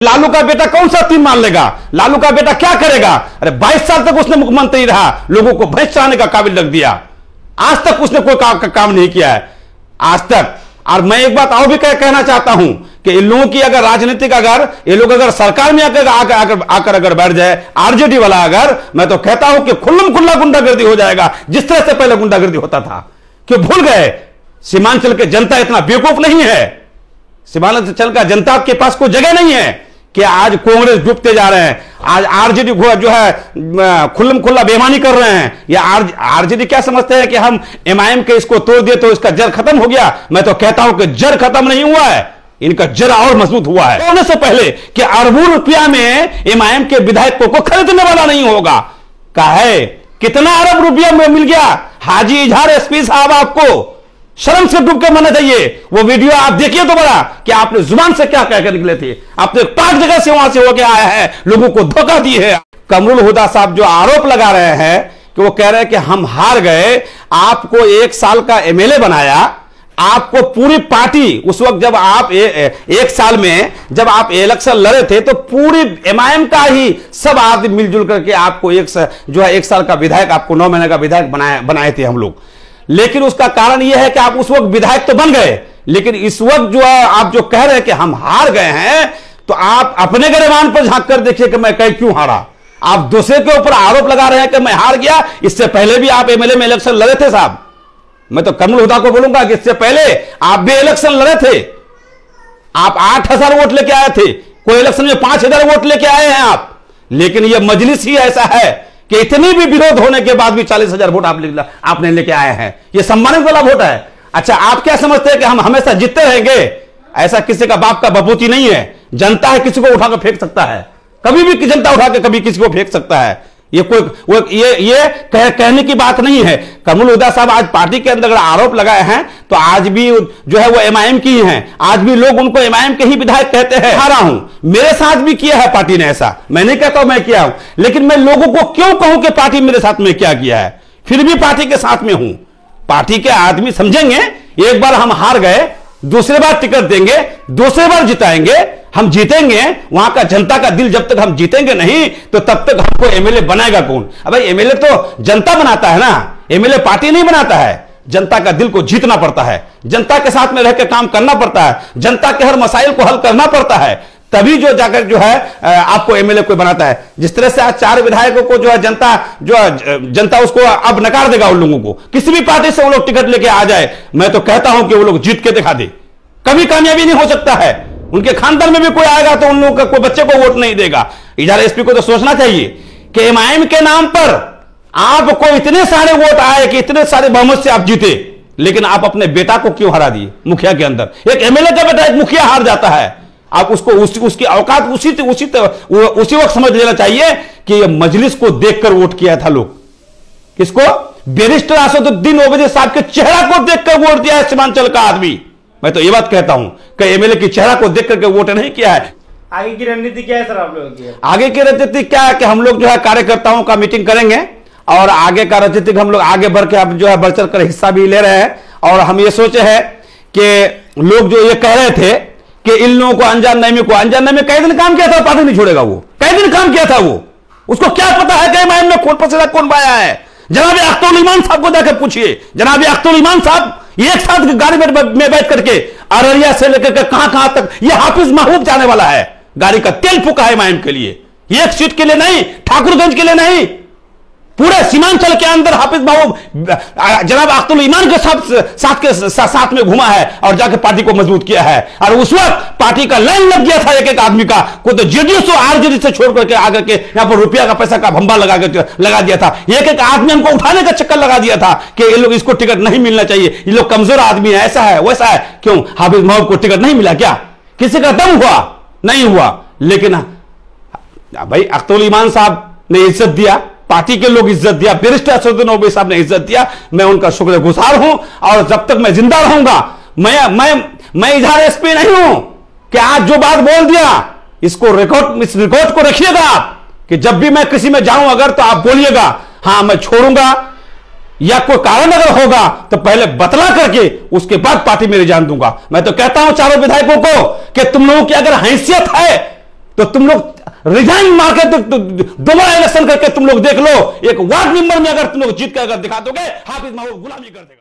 लालू का बेटा कौन सा तीन मान लेगा? लालू का बेटा क्या करेगा? अरे 22 साल तक उसने मुख्यमंत्री रहा, लोगों को भैंस चढ़ाने का काबिल रख दिया, आज तक उसने कोई काम नहीं किया है आज तक। और मैं एक बात और भी कहना चाहता हूं कि इन लोगों की अगर राजनीतिक, अगर ये लोग अगर सरकार में आकर अगर बैठ जाए आरजेडी वाला, अगर मैं तो कहता हूं कि खुल्लम खुल्ला गुंडागर्दी हो जाएगा, जिस तरह से पहले गुंडागर्दी होता था। क्यों भूल गए? सीमांचल के जनता इतना बेवकूफ नहीं है, सीमांचल का जनता के पास कोई जगह नहीं है कि आज कांग्रेस डूबते जा रहे हैं, आज आरजेडी जो है खुल्लम खुल्ला बेईमानी कर रहे हैं। या आरजेडी क्या समझते हैं कि हम एमआईएम के इसको तोड़ दिए तो इसका जड़ खत्म हो गया? मैं तो कहता हूं कि जड़ खत्म नहीं हुआ है, इनका जड़ और मजबूत हुआ है। होने से पहले कि अरबों रुपया में एमआईएम के विधायकों को खरीदने वाला नहीं होगा। कहा है कितना अरब रुपया में मिल गया हाजी इजहार एसपी साहब, आपको शर्म से डूब के मरना चाहिए। वो वीडियो आप देखिए तो बड़ा कि आपने जुबान से क्या कहकर निकले थे। आपने 5 जगह से वहां से होके आया है, लोगों को धोखा दी है। कमरुल हुदा साहब जो आरोप लगा रहे हैं कि वो कह रहे हैं कि हम हार गए, आपको 1 साल का एमएलए बनाया, आपको पूरी पार्टी उस वक्त जब आप 1 साल में जब आप इलेक्शन लड़े थे तो पूरी एमआईएम का ही सब आदमी मिलजुल करके आपको 1 साल का विधायक, आपको 9 महीने का विधायक बनाए थे हम लोग। लेकिन उसका कारण यह है कि आप उस वक्त विधायक तो बन गए, लेकिन इस वक्त जो है आप जो कह रहे हैं कि हम हार गए हैं, तो आप अपने गिरबान पर झांक कर देखिए कि मैं क्यों हारा। आप दूसरे के ऊपर आरोप लगा रहे हैं कि मैं हार गया। इससे पहले भी आप एमएलए में इलेक्शन लड़े थे साहब। मैं तो कमरुल हुदा को बोलूंगा कि इससे पहले आप भी इलेक्शन लड़े थे, आप 8000 वोट लेके आए थे, कोई इलेक्शन में 5000 वोट लेके आए हैं आप। लेकिन यह मजलिस ही ऐसा है कि इतनी भी विरोध होने के बाद भी 40,000 वोट आपने लेके आए हैं। यह सम्मानित वाला वोट है। अच्छा, आप क्या समझते हैं कि हम हमेशा जीतते रहेंगे? ऐसा किसी का बाप का बपूती नहीं है। जनता है, किसी को उठाकर फेंक सकता है, कभी भी जनता उठा के कभी किसी को फेंक सकता है। ये कोई ये कहने की बात नहीं है। कमरुल हुदा साहब आज पार्टी के अंदर आरोप लगाए हैं तो आज भी जो है वो एमआईएम की ही हैं, आज भी लोग उनको एमआईएम के ही विधायक कहते हैं। हारा हूं, मेरे साथ भी किया है पार्टी ने ऐसा, मैं नहीं कहता हूं मैं किया हूं, लेकिन मैं लोगों को क्यों कहूं कि पार्टी मेरे साथ में क्या किया है? फिर भी पार्टी के साथ में हूं। पार्टी के आदमी समझेंगे एक बार हम हार गए, दूसरी बार टिकट देंगे, दूसरी बार जिताएंगे, हम जीतेंगे। वहां का जनता का दिल जब तक हम जीतेंगे नहीं तो तब तक हमको एमएलए बनाएगा कौन? अब एमएलए तो जनता बनाता है ना, एमएलए पार्टी नहीं बनाता है। जनता का दिल को जीतना पड़ता है, जनता के साथ में रहकर काम करना पड़ता है, जनता के हर मसाइल को हल करना पड़ता है, तभी जो जाकर जो है आपको एमएलए कोई बनाता है। जिस तरह से आज 4 विधायकों को जो है जनता उसको अब नकार देगा। उन लोगों को किसी भी पार्टी से वो लोग टिकट लेके आ जाए, मैं तो कहता हूं कि वो लोग जीत के दिखा दे, कभी कामयाबी नहीं हो सकता है। उनके खानदान में भी कोई आएगा तो उन लोगों का कोई बच्चे को वोट नहीं देगा। इजहार एसपी को तो सोचना चाहिए कि एमआईएम के नाम पर आपको इतने सारे वोट आए कि इतने सारे बहुमत से आप जीते, लेकिन आप अपने बेटा को क्यों हरा दिए? मुखिया के अंदर एक एमएलए का बेटा एक मुखिया हार जाता है, आप उसको उसकी औकात उसी वक्त समझ लेना चाहिए कि यह मजलिस को देखकर वोट किया था लोग। किसको? बैरिस्टर असदुद्दीन ओवैसी साहब के चेहरा को देखकर वोट दिया है सीमांचल का आदमी। मैं तो यह बात कहता हूं कि एमएलए की चेहरा को देख करके वोट नहीं किया है। आगे की रणनीति क्या है सर आप लोगों की? आगे की रणनीति क्या है कि हम लोग जो है कार्यकर्ताओं का मीटिंग करेंगे और आगे का रणनीति हम लोग आगे बढ़ के अब जो है बढ़ चढ़ कर हिस्सा भी ले रहे हैं। और हम ये सोचे हैं कि लोग जो ये कह रहे थे कि इन लोगों को अनजान नईमी कई दिन काम किया था, पार्टी नहीं छोड़ेगा। वो कई दिन काम किया था, वो उसको क्या पता है कि एमआईएम में कौन पसीना कौन बाया है? जनाब अख्तर ईमान साहब को जाकर पूछिए। जनाब अख्तर ईमान साहब एक साथ गाड़ी में बैठ करके अररिया से लेकर कहां तक ये हाफिज महबूब जाने वाला है। गाड़ी का तेल फूका है एमआईएम के लिए, एक सीट के लिए नहीं, ठाकुरगंज के लिए नहीं, पूरे सीमांचल के अंदर हाफिज महबूब जनाब अख्तर ईमान के साथ में घुमा है और जाकर पार्टी को मजबूत किया है। और उस वक्त पार्टी का लाइन लग गया था एक आदमी का, कोई तो जेडीयू से आरजेडी से छोड़ करके आकर के यहां पर रुपया का पैसा का भंबा लगा दिया था। एक आदमी हमको उठाने का चक्कर लगा दिया था कि ये लोग इसको टिकट नहीं मिलना चाहिए, ये लोग कमजोर आदमी है, ऐसा है वैसा है। क्यों हाफिज महबूब को टिकट नहीं मिला? क्या किसी का दम हुआ? नहीं हुआ। लेकिन भाई अख्तर ईमान साहब ने इज्जत दिया, पार्टी के लोग इज्जत दिया, बैरिस्टर असदुद्दीन ओवैसी साहब ने इज्जत दिया, मैं उनका शुक्रगुजार हूं। और जब तक मैं जिंदा रहूंगा, मैं इजहार एसपी नहीं हूं कि आज जो बात बोल दिया इस रिकॉर्ड को रखिएगा आप कि जब भी मैं किसी में जाऊं अगर तो आप बोलिएगा हां मैं छोड़ूंगा, या कोई कारण अगर होगा तो पहले बतला करके उसके बाद पार्टी में रिजाइन दूंगा। मैं तो कहता हूं चारों विधायकों को कि तुम लोगों की अगर हैसियत है तो तुम लोग रिजाइन मार के दोबारा इलेक्शन करके तुम लोग देख लो, एक वार्ड मेंबर में अगर तुम लोग जीत कर अगर दिखा दोगे, हाफिज महबूब गुलामी कर देगा।